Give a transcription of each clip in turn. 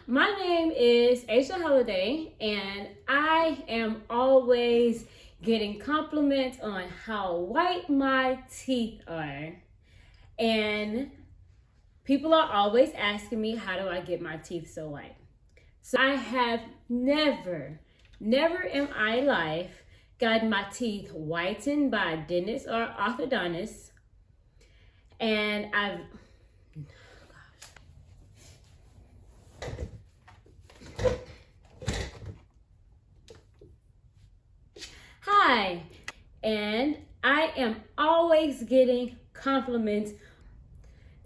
My name is Aisha Holiday, and I am always getting compliments on how white my teeth are. And people are always asking me, how do I get my teeth so white? So I have never in my life gotten my teeth whitened by a dentist or orthodontist. And Hi, and I am always getting compliments.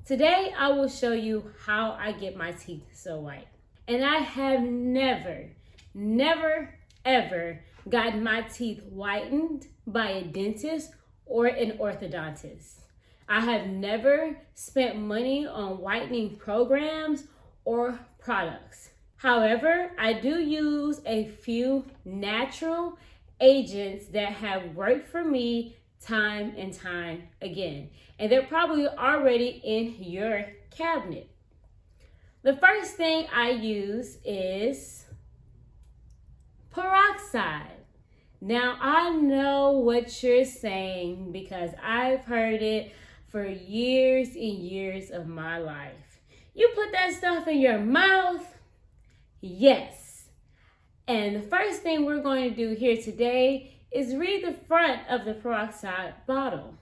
Today I will show you how I get my teeth so white. And I have never ever gotten my teeth whitened by a dentist or an orthodontist. I have never spent money on whitening programs or products. However, I do use a few natural agents that have worked for me time and time again. And they're probably already in your cabinet. The first thing I use is peroxide. Now, I know what you're saying because I've heard it for years and years of my life. You put that stuff in your mouth? Yes. And the first thing we're going to do here today is read the front of the peroxide bottle.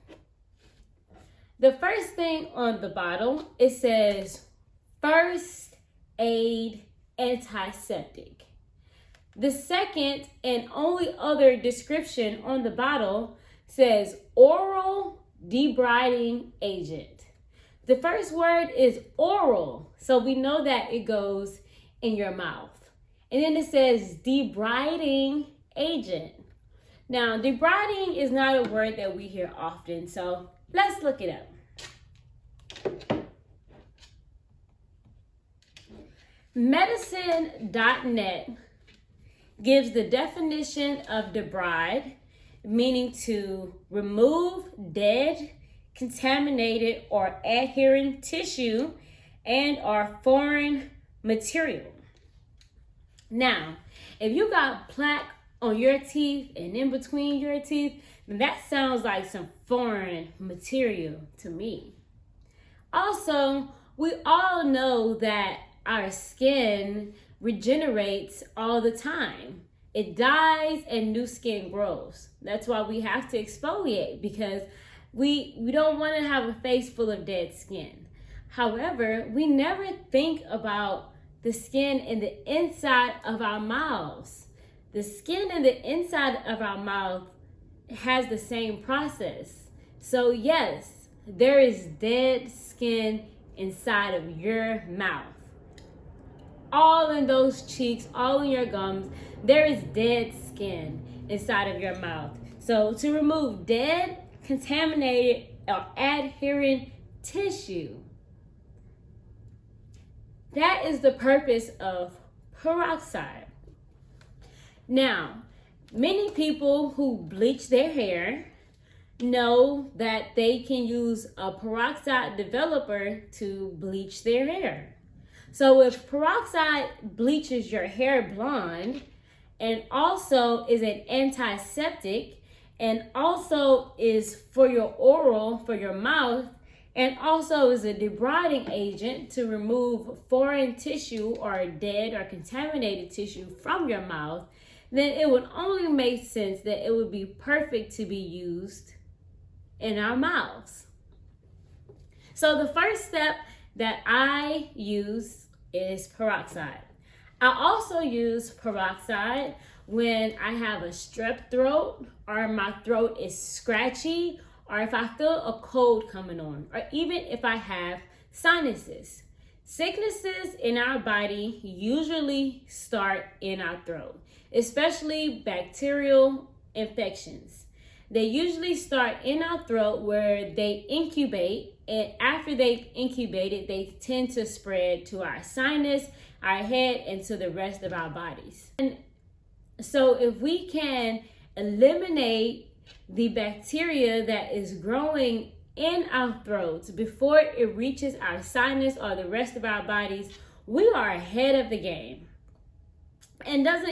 The first thing on the bottle, it says First Aid Antiseptic. The second and only other description on the bottle says Oral Debriding Agent. The first word is oral, so we know that it goes in your mouth. And then it says debriding agent. Now, debriding is not a word that we hear often, so let's look it up. Medicine.net gives the definition of debride, meaning to remove dead, contaminated, or adhering tissue and or foreign material. Now, if you got plaque on your teeth and in between your teeth, then that sounds like some foreign material to me. Also, we all know that our skin regenerates all the time. It dies and new skin grows. That's why we have to exfoliate, because we don't want to have a face full of dead skin. However, we never think about the skin in the inside of our mouths. The skin in the inside of our mouth has the same process. So yes, there is dead skin inside of your mouth. All in those cheeks, all in your gums, there is dead skin inside of your mouth. So to remove dead, contaminated, or adherent tissue, that is the purpose of peroxide. Now, many people who bleach their hair know that they can use a peroxide developer to bleach their hair. So if peroxide bleaches your hair blonde and also is an antiseptic and also is for your oral, for your mouth, and also is a debriding agent to remove foreign tissue or dead or contaminated tissue from your mouth, then it would only make sense that it would be perfect to be used in our mouths. So the first step that I use is peroxide. I also use peroxide when I have a strep throat or my throat is scratchy, or if I feel a cold coming on, or even if I have sinuses. Sicknesses in our body usually start in our throat, especially bacterial infections. They usually start in our throat where they incubate, and after they've incubated, they tend to spread to our sinus, our head, and to the rest of our bodies. And so if we can eliminate the bacteria that is growing in our throats before it reaches our sinus or the rest of our bodies, we are ahead of the game. And doesn't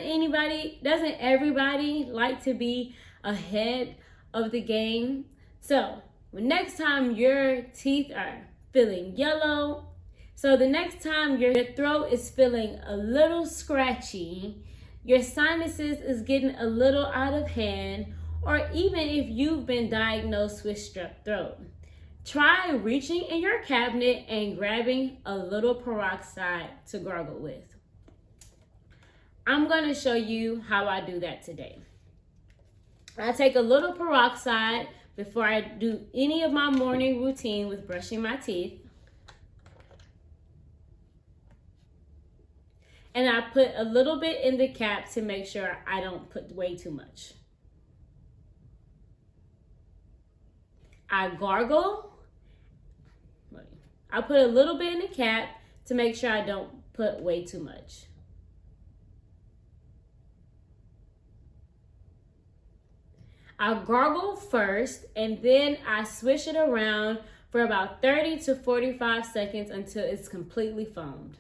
everybody like to be ahead of the game? So next time your teeth are feeling yellow, so the next time your throat is feeling a little scratchy, your sinuses is getting a little out of hand, or even if you've been diagnosed with strep throat, try reaching in your cabinet and grabbing a little peroxide to gargle with. I'm going to show you how I do that today. I take a little peroxide before I do any of my morning routine with brushing my teeth. And I put a little bit in the cap to make sure I don't put way too much. I gargle. I put a little bit in the cap to make sure I don't put way too much. I gargle first, and then I swish it around for about 30 to 45 seconds until it's completely foamed.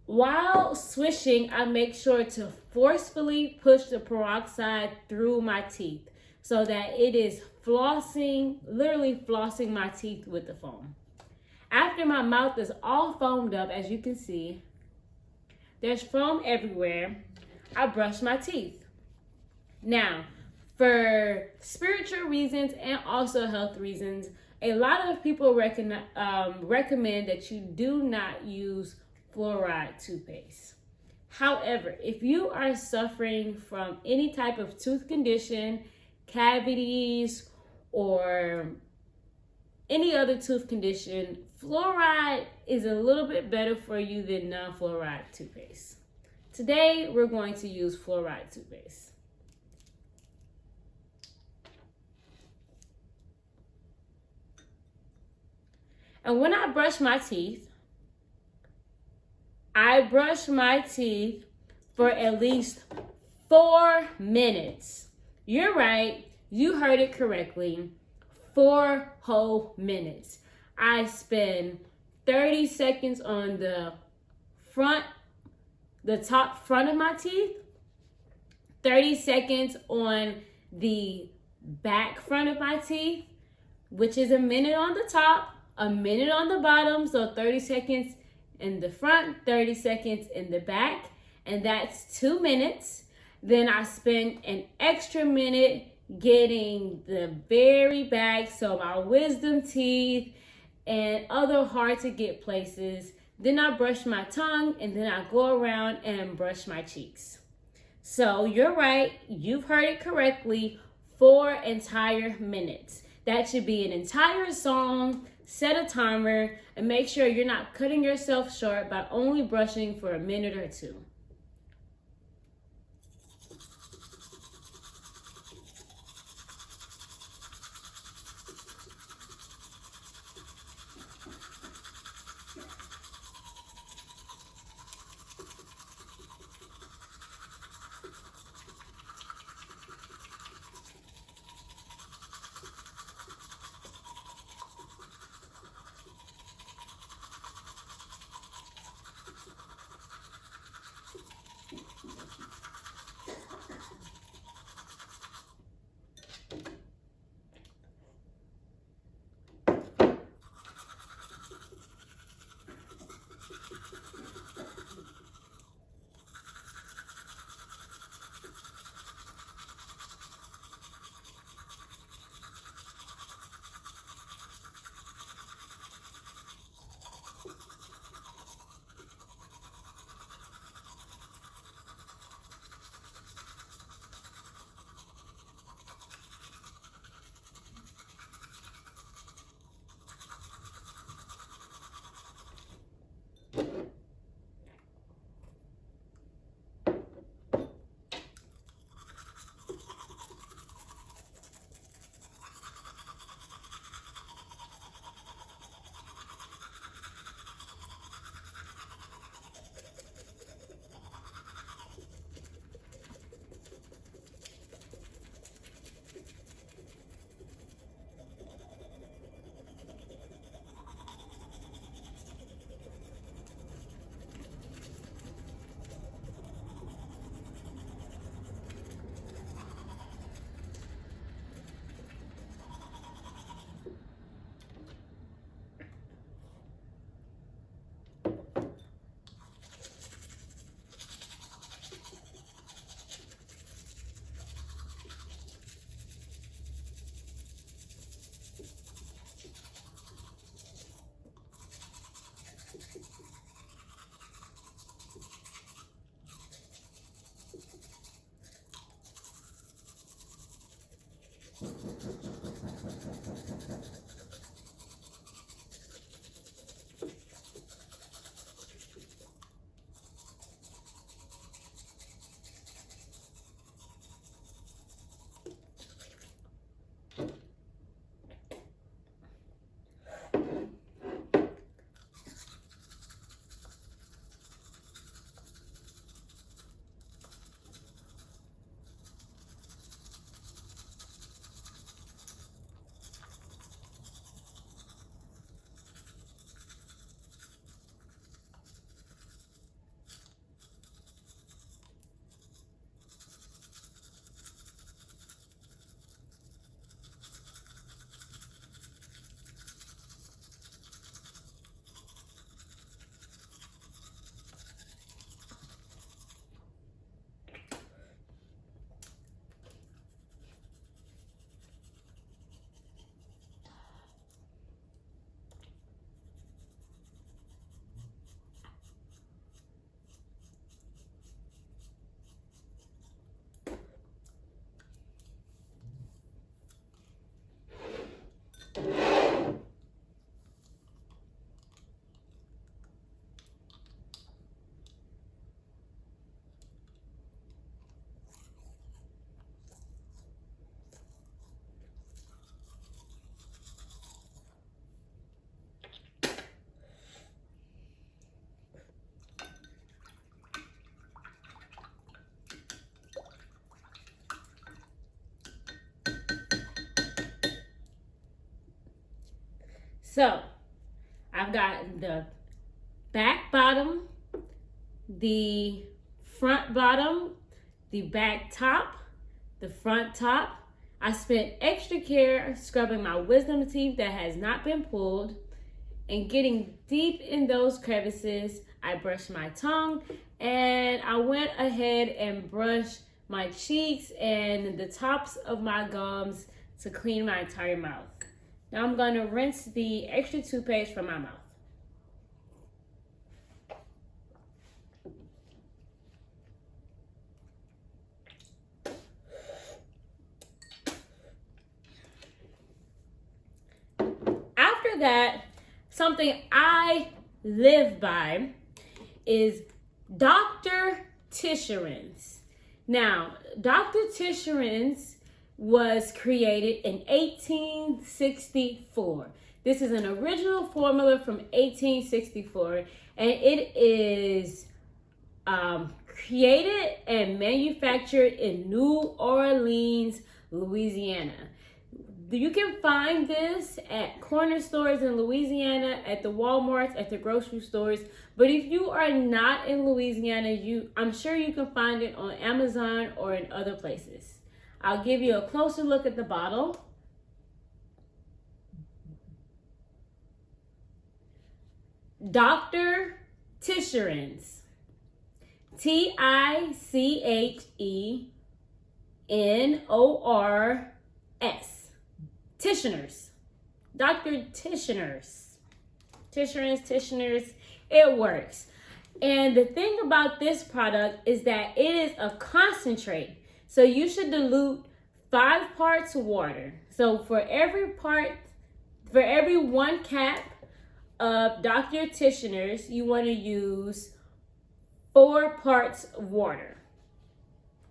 While swishing, I make sure to forcefully push the peroxide through my teeth so that it is flossing, literally flossing my teeth with the foam. After my mouth is all foamed up, as you can see, there's foam everywhere, I brush my teeth. Now, for spiritual reasons and also health reasons, a lot of people recommend that you do not use fluoride toothpaste. However, if you are suffering from any type of tooth condition, cavities, or any other tooth condition, fluoride is a little bit better for you than non-fluoride toothpaste. Today, we're going to use fluoride toothpaste. And when I brush my teeth, I brush my teeth for at least 4 minutes. You're right, you heard it correctly, 4 whole minutes. I spend 30 seconds on the top front of my teeth, 30 seconds on the back front of my teeth, which is a minute on the top, a minute on the bottom, so 30 seconds in the front, 30 seconds in the back, and that's 2 minutes. Then I spend an extra minute getting the very back, so my wisdom teeth and other hard to get places. Then I brush my tongue, and then I go around and brush my cheeks. So you're right, you've heard it correctly, 4 entire minutes. That should be an entire song. Set a timer and make sure you're not cutting yourself short by only brushing for a minute or 2. So I've got the back bottom, the front bottom, the back top, the front top. I spent extra care scrubbing my wisdom teeth that has not been pulled and getting deep in those crevices. I brushed my tongue and I went ahead and brushed my cheeks and the tops of my gums to clean my entire mouth. Now I'm going to rinse the extra toothpaste from my mouth. After that, something I live by is Dr. Tissurinse. Now, Dr. Tissurinse was created in 1864. This is an original formula from 1864, and it is created and manufactured in New Orleans, Louisiana. You can find this at corner stores in Louisiana, at the Walmarts, at the grocery stores. But if you are not in Louisiana, I'm sure you can find it on Amazon or in other places. I'll give you a closer look at the bottle. Dr. Tissurinse. Tissurinors. Tissurinse. Dr. Tissurinse. Tissurinse. It works. And the thing about this product is that it is a concentrate. So you should dilute 5 parts water. So for every 1 cap of Dr. Tissurinse, you want to use 4 parts of water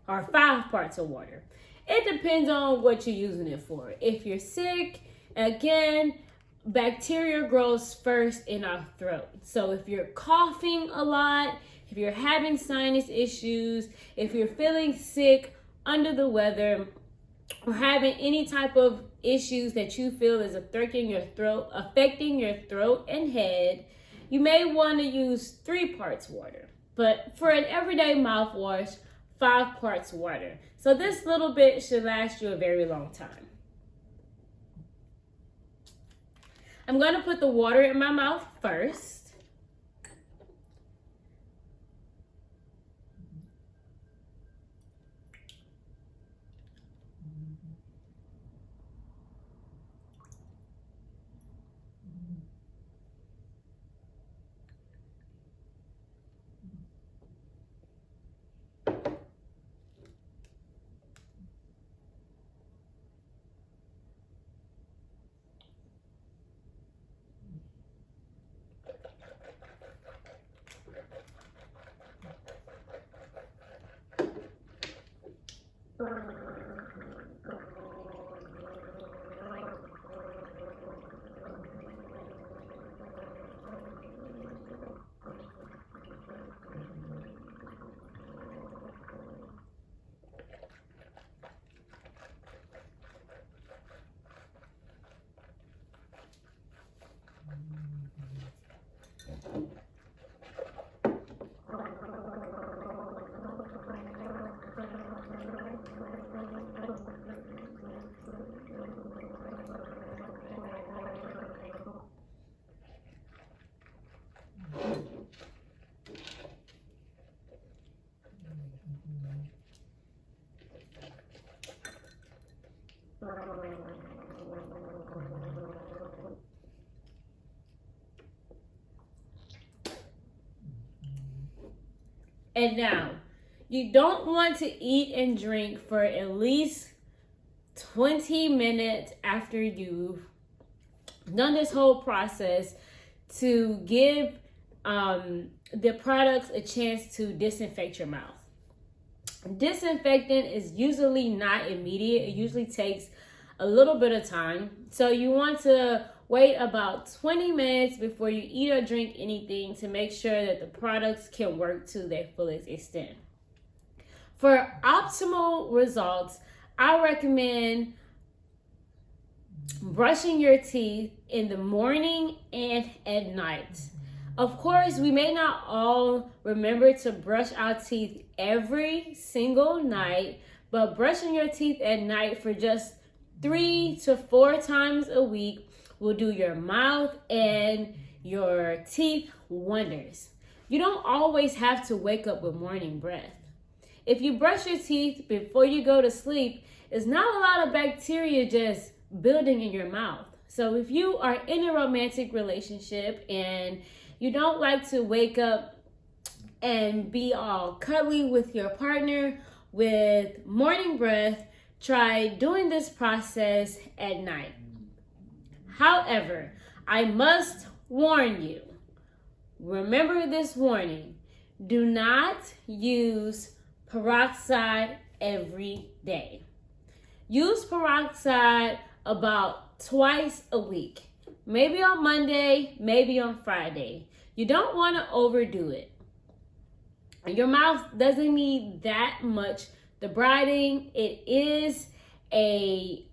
or 5 parts of water. It depends on what you're using it for. If you're sick, again, bacteria grows first in our throat. So if you're coughing a lot, if you're having sinus issues, if you're feeling sick, under the weather, or having any type of issues that you feel is affecting your throat and head, you may want to use 3 parts water. But for an everyday mouthwash, 5 parts water. So this little bit should last you a very long time. I'm going to put the water in my mouth first. And now, you don't want to eat and drink for at least 20 minutes after you've done this whole process to give the products a chance to disinfect your mouth. Disinfectant is usually not immediate. It usually takes a little bit of time. So you want to wait about 20 minutes before you eat or drink anything to make sure that the products can work to their fullest extent. For optimal results, I recommend brushing your teeth in the morning and at night. Of course, we may not all remember to brush our teeth every single night, but brushing your teeth at night for just 3 to 4 times a week will do your mouth and your teeth wonders. You don't always have to wake up with morning breath. If you brush your teeth before you go to sleep, it's not a lot of bacteria just building in your mouth. So if you are in a romantic relationship and you don't like to wake up and be all cuddly with your partner with morning breath, try doing this process at night. However, I must warn you, remember this warning, do not use peroxide every day. Use peroxide about twice a week. Maybe on Monday, maybe on Friday. You don't want to overdo it. Your mouth doesn't need that much debriding. It is a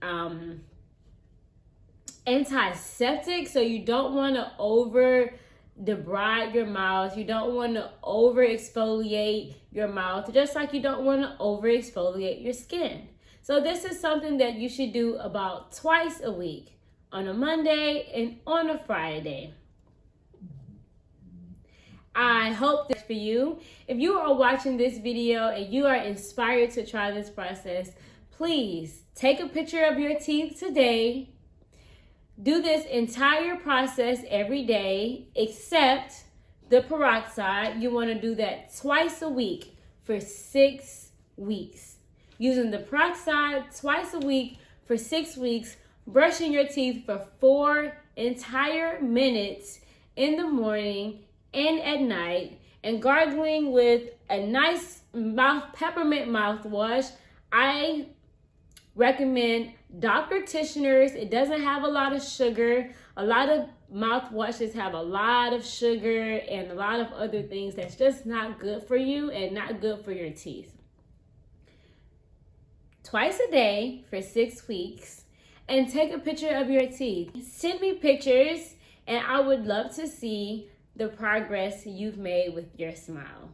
antiseptic, so you don't want to over debride your mouth. You don't want to over exfoliate your mouth, just like you don't want to over exfoliate your skin. So this is something that you should do about twice a week, on a Monday and on a Friday. I hope this for you. If you are watching this video and you are inspired to try this process, please take a picture of your teeth today. Do this entire process every day except the peroxide. You want to do that twice a week for 6 weeks. Using the peroxide twice a week for 6 weeks, brushing your teeth for 4 entire minutes in the morning and at night, and gargling with a nice peppermint mouthwash. I recommend Dr. Tishner's. It doesn't have a lot of sugar. A lot of mouthwashes have a lot of sugar and a lot of other things that's just not good for you and not good for your teeth. Twice a day for 6 weeks, and take a picture of your teeth. Send me pictures, and I would love to see the progress you've made with your smile.